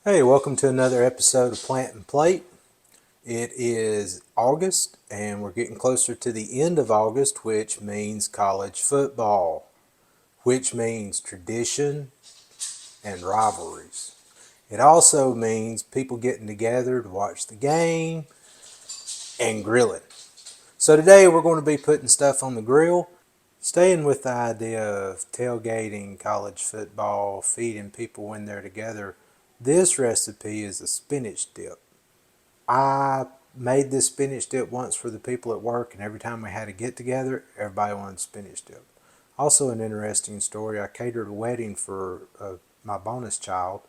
Hey, welcome to another episode of Plant and Plate. It is August, and we're getting closer to the end of August, which means college football, which means tradition and rivalries. It also means people getting together to watch the game and grilling. So today we're going to be putting stuff on the grill, staying with the idea of tailgating college football, feeding people when they're together. This recipe is a spinach dip. I made this spinach dip once for the people at work, and every time we had a get together, everybody wanted spinach dip. Also, an interesting story, I catered a wedding for my bonus child,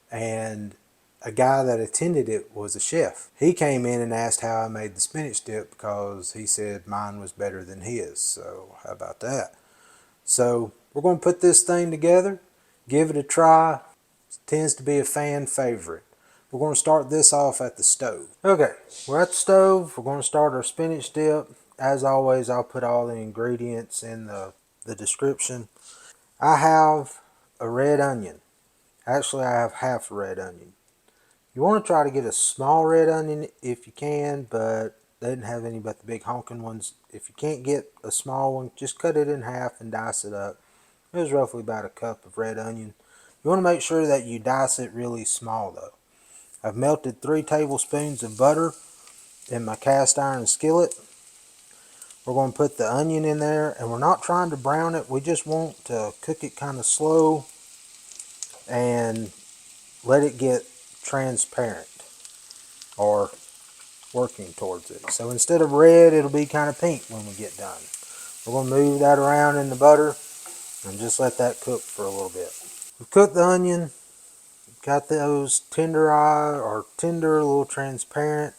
and a guy that attended it was a chef. He came in and asked how I made the spinach dip because he said mine was better than his. So, how about that? So, we're going to put this thing together, give it a try. It tends to be a fan favorite. We're going to start this off at the stove. Okay, we're at the stove. We're going to start our spinach dip. As always, I'll put all the ingredients in the description. I have a red onion. Actually, I have half a red onion. You want to try to get a small red onion if you can, but they didn't have any but the big honking ones. If you can't get a small one, just cut it in half and dice it up. It was roughly about a cup of red onion. You want to make sure that you dice it really small though. I've melted 3 tablespoons of butter in my cast iron skillet. We're going to put the onion in there, and we're not trying to brown it. We just want to cook it kind of slow and let it get transparent, or working towards it. So instead of red, it'll be kind of pink when we get done. We're going to move that around in the butter and just let that cook for a little bit. We've cooked the onion, got those tender or tender, a little transparent.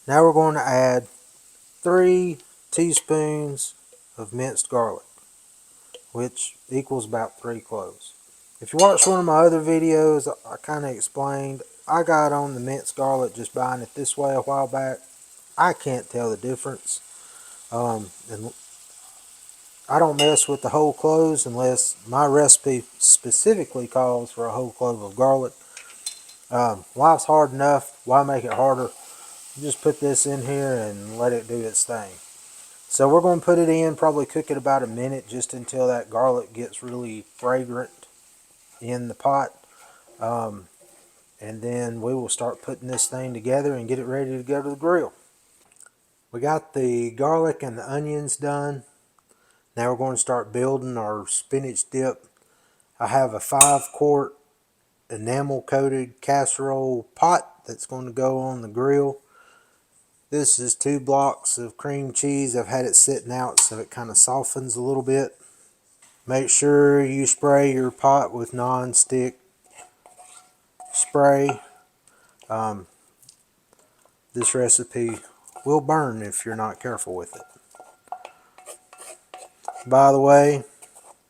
Now we're going to add 3 teaspoons of minced garlic, which equals about 3 cloves. If you watched one of my other videos, I kind of explained. I got on the minced garlic just buying it this way a while back. I can't tell the difference. And I don't mess with the whole cloves unless my recipe specifically calls for a whole clove of garlic. Life's hard enough. Why make it harder? Just put this in here and let it do its thing. So we're going to put it in, probably cook it about a minute just until that garlic gets really fragrant in the pot. And then we will start putting this thing together and get it ready to go to the grill. We got the garlic and the onions done. Now we're going to start building our spinach dip. I have a 5-quart enamel coated casserole pot that's going to go on the grill. This is 2 blocks of cream cheese. I've had it sitting out so it kind of softens a little bit. Make sure you spray your pot with nonstick spray. This recipe will burn if you're not careful with it. By the way,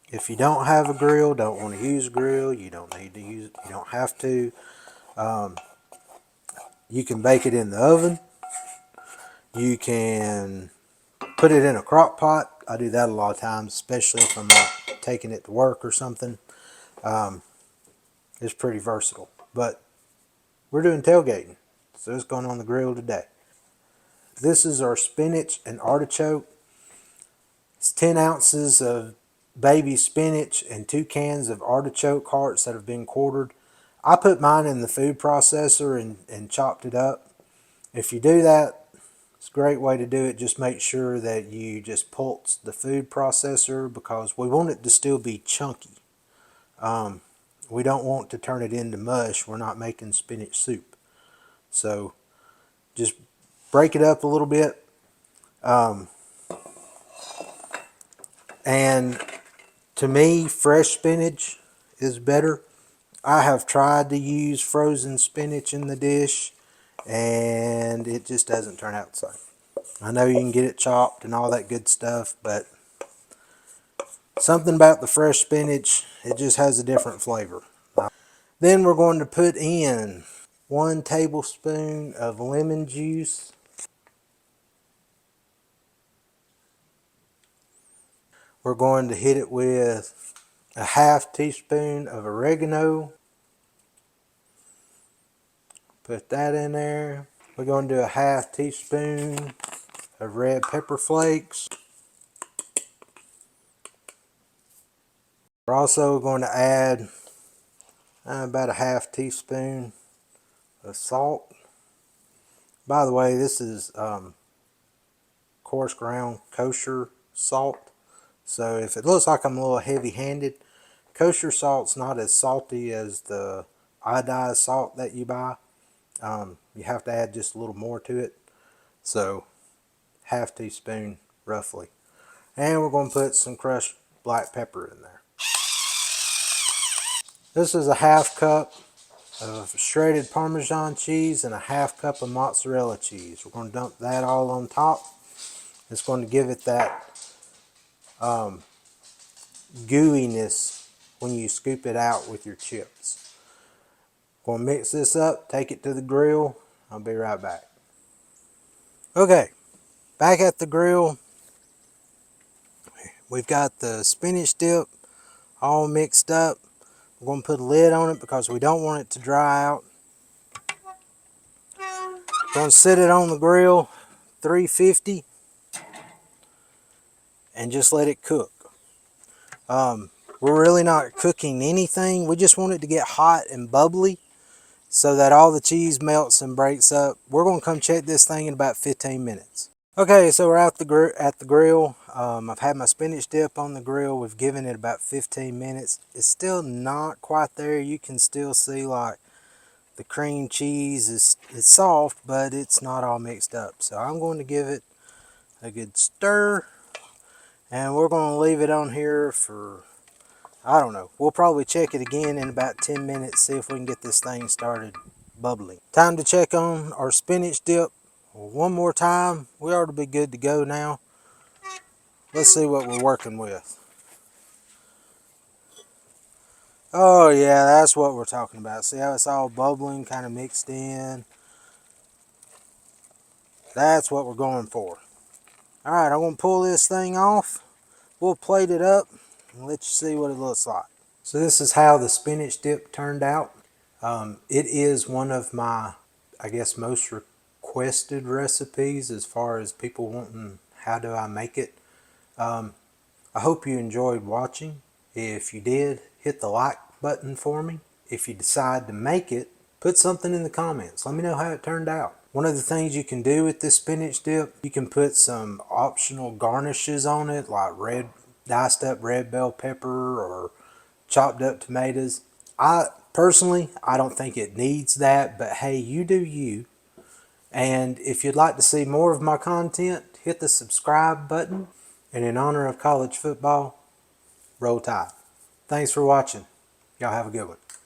if you don't have a grill, don't want to use a grill, you don't need to use it, you don't have to. You can bake it in the oven. You can put it in a crock pot. I do that a lot of times, especially if I'm not taking it to work or something. It's pretty versatile. But we're doing tailgating, so it's going on the grill today. This is our spinach and artichoke. It's 10 ounces of baby spinach and 2 cans of artichoke hearts that have been quartered. I put mine in the food processor and chopped it up. If you do that, it's a great way to do it. Just make sure that you just pulse the food processor because we want it to still be chunky. We don't want to turn it into mush. We're not making spinach soup. So just break it up a little bit. And to me, fresh spinach is better. I have tried to use frozen spinach in the dish and it just doesn't turn out the same. I know you can get it chopped and all that good stuff, but something about the fresh spinach, it just has a different flavor. Then we're going to put in 1 tablespoon of lemon juice. We're going to hit it with a 1/2 teaspoon of oregano. Put that in there. We're going to do a half teaspoon of red pepper flakes. We're also going to add about a half teaspoon of salt. By the way, this is coarse ground kosher salt. So if it looks like I'm a little heavy-handed, kosher salt's not as salty as the iodized salt that you buy. You have to add just a little more to it. So half teaspoon roughly. And we're going to put some crushed black pepper in there. This is a half cup of shredded Parmesan cheese and a half cup of mozzarella cheese. We're going to dump that all on top. It's going to give it that gooiness when you scoop it out with your chips. Going to mix this up, take it to the grill. I'll be right back. Okay, back at the grill. We've got the spinach dip all mixed up. We're going to put a lid on it because we don't want it to dry out. Going to set it on the grill, 350, and just let it cook. We're really not cooking anything. We just want it to get hot and bubbly so that all the cheese melts and breaks up. We're going to come check this thing in about 15 minutes. Okay, so we're at the grill. I've had my spinach dip on the grill. We've given it about 15 minutes. It's still not quite there. You can still see like the cream cheese is soft, but it's not all mixed up. So I'm going to give it a good stir, and we're going to leave it on here for, I don't know, we'll probably check it again in about 10 minutes, see if we can get this thing started bubbling. Time to check on our spinach dip one more time. We ought to be good to go now. Let's see what we're working with. Oh yeah, that's what we're talking about. See how it's all bubbling, kind of mixed in? That's what we're going for. Alright, I'm going to pull this thing off. We'll plate it up and let you see what it looks like. So this is how the spinach dip turned out. It is one of my, I guess, most requested recipes as far as people wanting how do I make it. I hope you enjoyed watching. If you did, hit the like button for me. If you decide to make it, put something in the comments. Let me know how it turned out. One of the things you can do with this spinach dip, you can put some optional garnishes on it, like diced up red bell pepper or chopped up tomatoes. Personally, I don't think it needs that, but hey, you do you. And if you'd like to see more of my content, hit the subscribe button. And in honor of college football, roll tide. Thanks for watching. Y'all have a good one.